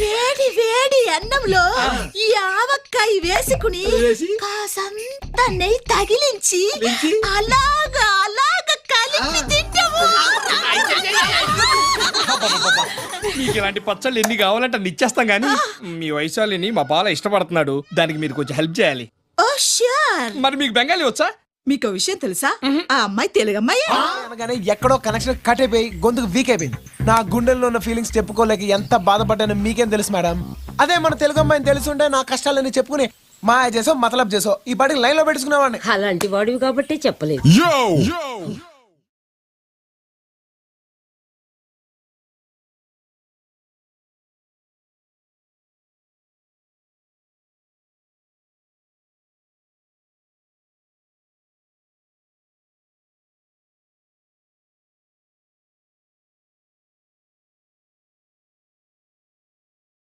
వేడి వేడి అన్నంలో ఈ ఆవకాయ వేసుకుని కాసంత నెయ్యి తగిలించి అలాగా కలిపి తింటాము. మీకు ఇలాంటి పచ్చళ్ళు ఎన్ని కావాలంటే అన్ని ఇచ్చేస్తాం గానీ మీ వయసాలిని మా బాల ఇష్టపడుతున్నాడు, దానికి మీరు కొంచెం హెల్ప్ చేయాలి. ఓ ష్యూర్. మరి మీకు బెంగాలీ వచ్చా? మీకు విషయం తెలుసా, ఆ అమ్మాయి తెలుగు అమ్మాయి. అనగానే ఎక్కడో కనెక్షన్ కట్ అయిపోయి గొంతుకు వీక్ అయిపోయింది. నా గుండెల్లో ఉన్న ఫీలింగ్స్ చెప్పుకోలేక ఎంత బాధపడ్డానో మీకేం తెలుసు మేడం. అదే మన తెలుగు అమ్మాయిని తెలుసుంటే నా కష్టాలన్నీ చెప్పుకుని మాయ చేసో మతలబ్ చేసో ఈ పాటికి లైన్ లో పెట్టుకునేవాడిని. అలాంటి వాడివి కాబట్టి చెప్పలేదు.